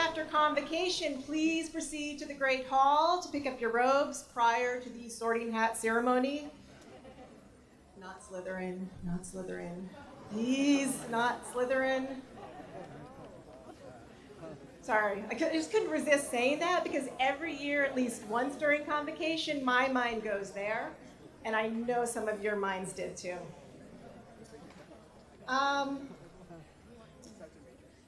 after Convocation, please proceed to the Great Hall to pick up your robes prior to the sorting hat ceremony. Not Slytherin, not Slytherin. Please, not Slytherin. Sorry, I just couldn't resist saying that because every year, at least once during Convocation, my mind goes there, and I know some of your minds did too.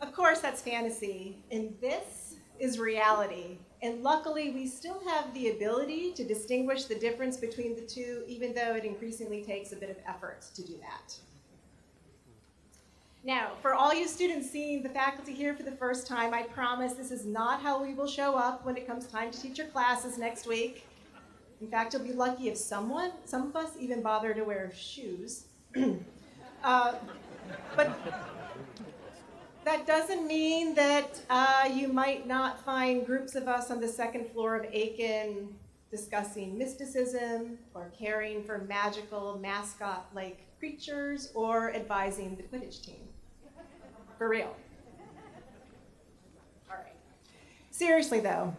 Of course, that's fantasy, and this is reality. And luckily, we still have the ability to distinguish the difference between the two, even though it increasingly takes a bit of effort to do that. Now, for all you students seeing the faculty here for the first time, I promise this is not how we will show up when it comes time to teach your classes next week. In fact, you'll be lucky if some of us even bother to wear shoes. But that doesn't mean that you might not find groups of us on the second floor of Aiken discussing mysticism or caring for magical mascot-like creatures or advising the Quidditch team. For real. All right. Seriously though,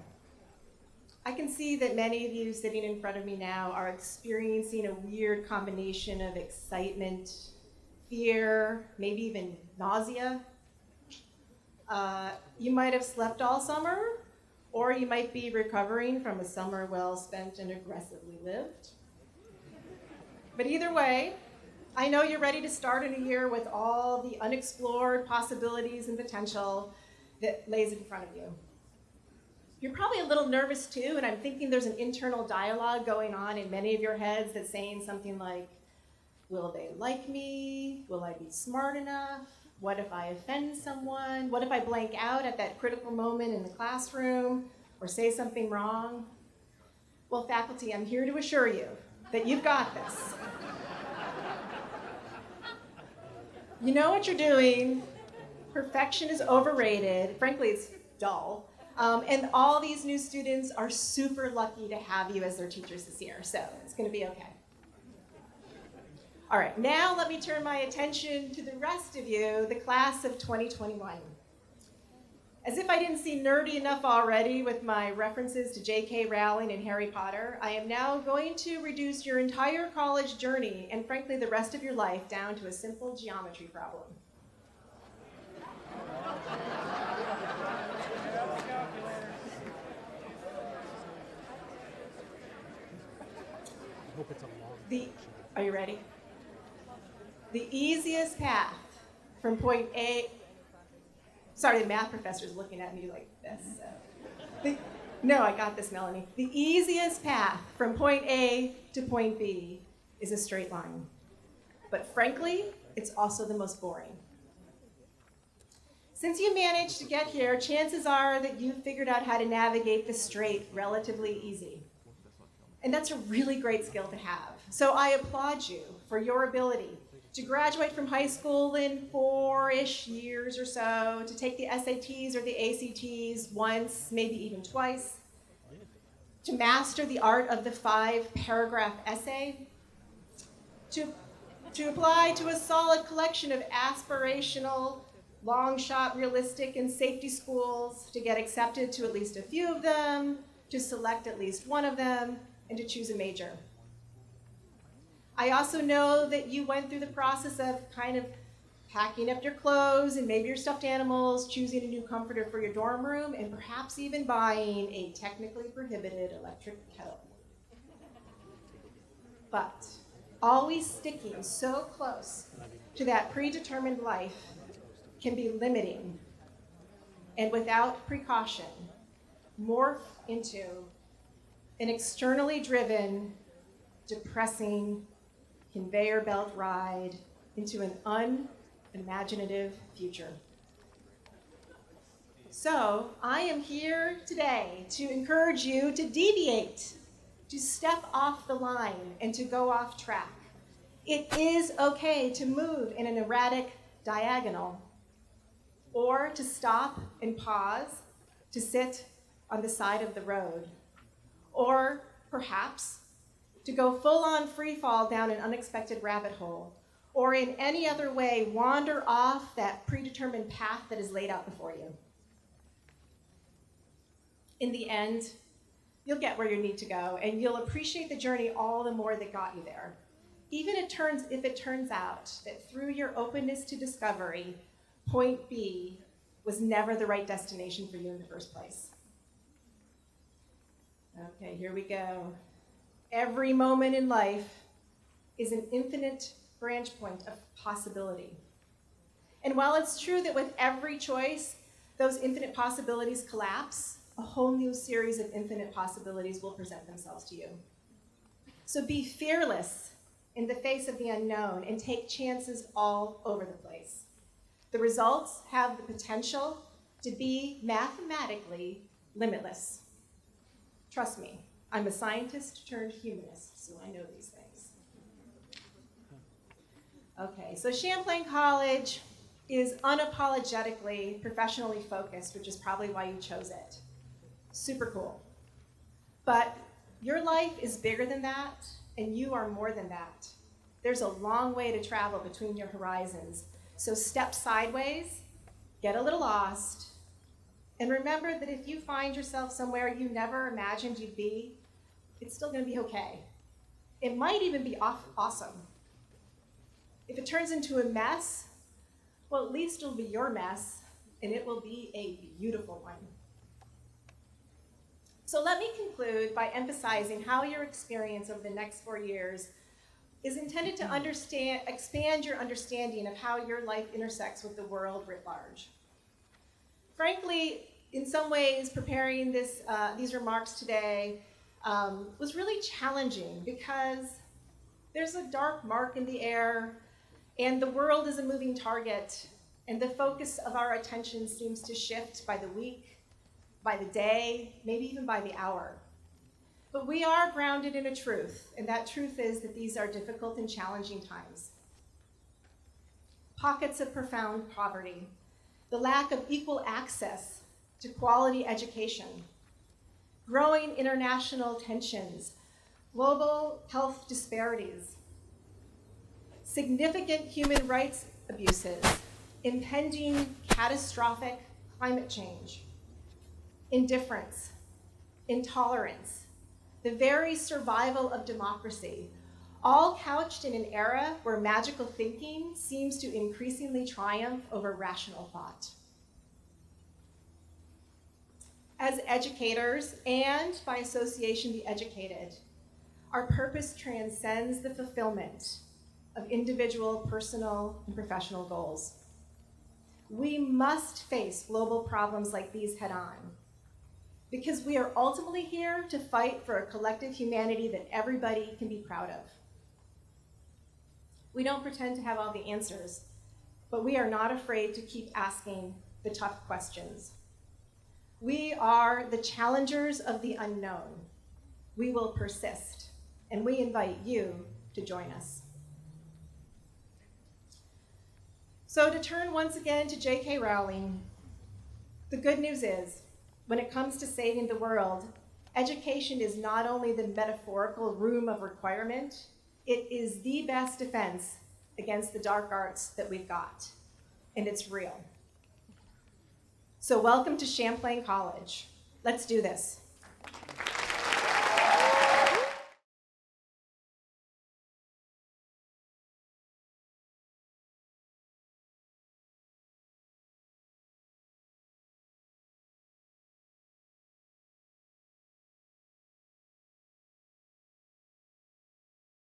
I can see that many of you sitting in front of me now are experiencing a weird combination of excitement, fear, maybe even nausea. You might have slept all summer, or you might be recovering from a summer well spent and aggressively lived. But either way, I know you're ready to start a new year with all the unexplored possibilities and potential that lays in front of you. You're probably a little nervous too, and I'm thinking there's an internal dialogue going on in many of your heads that's saying something like, will they like me? Will I be smart enough? What if I offend someone? What if I blank out at that critical moment in the classroom or say something wrong? Well, faculty, I'm here to assure you that you've got this. You know what you're doing. Perfection is overrated. Frankly, it's dull. And all these new students are super lucky to have you as their teachers this year, so it's going to be okay. All right, now let me turn my attention to the rest of you, the class of 2021. As if I didn't see nerdy enough already with my references to J.K. Rowling and Harry Potter, I am now going to reduce your entire college journey, and frankly the rest of your life, down to a simple geometry problem. Are you ready? The easiest path from point A, sorry, the math professor's looking at me like this. No, I got this, Melanie. The easiest path from point A to point B is a straight line. But frankly, it's also the most boring. Since you managed to get here, chances are that you've figured out how to navigate the straight relatively easy. And that's a really great skill to have. So I applaud you for your ability to graduate from high school in 4-ish years or so, to take the SATs or the ACTs once, maybe even twice, to master the art of the 5-paragraph essay, to apply to a solid collection of aspirational, long-shot, realistic, and safety schools, to get accepted to at least a few of them, to select at least one of them, and to choose a major. I also know that you went through the process of kind of packing up your clothes and maybe your stuffed animals, choosing a new comforter for your dorm room, and perhaps even buying a technically prohibited electric kettle. But always sticking so close to that predetermined life can be limiting, and without precaution, morph into an externally driven, depressing conveyor belt ride into an unimaginative future. So I am here today to encourage you to deviate, to step off the line, and to go off track. It is okay to move in an erratic diagonal, or to stop and pause, to sit on the side of the road, or perhaps to go full-on free fall down an unexpected rabbit hole, or in any other way wander off that predetermined path that is laid out before you. In the end, you'll get where you need to go, and you'll appreciate the journey all the more that got you there. Even if it turns out that through your openness to discovery, point B was never the right destination for you in the first place. Okay, here we go. Every moment in life is an infinite branch point of possibility. And while it's true that with every choice, those infinite possibilities collapse, a whole new series of infinite possibilities will present themselves to you. So be fearless in the face of the unknown and take chances all over the place. The results have the potential to be mathematically limitless. Trust me, I'm a scientist turned humanist, so I know these things. Okay, so Champlain College is unapologetically professionally focused, which is probably why you chose it. Super cool. But your life is bigger than that, and you are more than that. There's a long way to travel between your horizons. So step sideways, get a little lost, and remember that if you find yourself somewhere you never imagined you'd be, it's still going to be okay. It might even be awesome. If it turns into a mess, well, at least it'll be your mess, and it will be a beautiful one. So let me conclude by emphasizing how your experience over the next 4 years is intended to expand your understanding of how your life intersects with the world writ large. Frankly, in some ways, preparing these remarks today was really challenging because there's a dark mark in the air, and the world is a moving target, and the focus of our attention seems to shift by the week, by the day, maybe even by the hour. But we are grounded in a truth, and that truth is that these are difficult and challenging times. Pockets of profound poverty, the lack of equal access to quality education, growing international tensions, global health disparities, significant human rights abuses, impending catastrophic climate change, indifference, intolerance, the very survival of democracy, all couched in an era where magical thinking seems to increasingly triumph over rational thought. As educators, and by association the educated, our purpose transcends the fulfillment of individual, personal, and professional goals. We must face global problems like these head on, because we are ultimately here to fight for a collective humanity that everybody can be proud of. We don't pretend to have all the answers, but we are not afraid to keep asking the tough questions. We are the challengers of the unknown. We will persist, and we invite you to join us. So to turn once again to J.K. Rowling, the good news is, when it comes to saving the world, education is not only the metaphorical room of requirement, it is the best defense against the dark arts that we've got, and it's real. So welcome to Champlain College. Let's do this.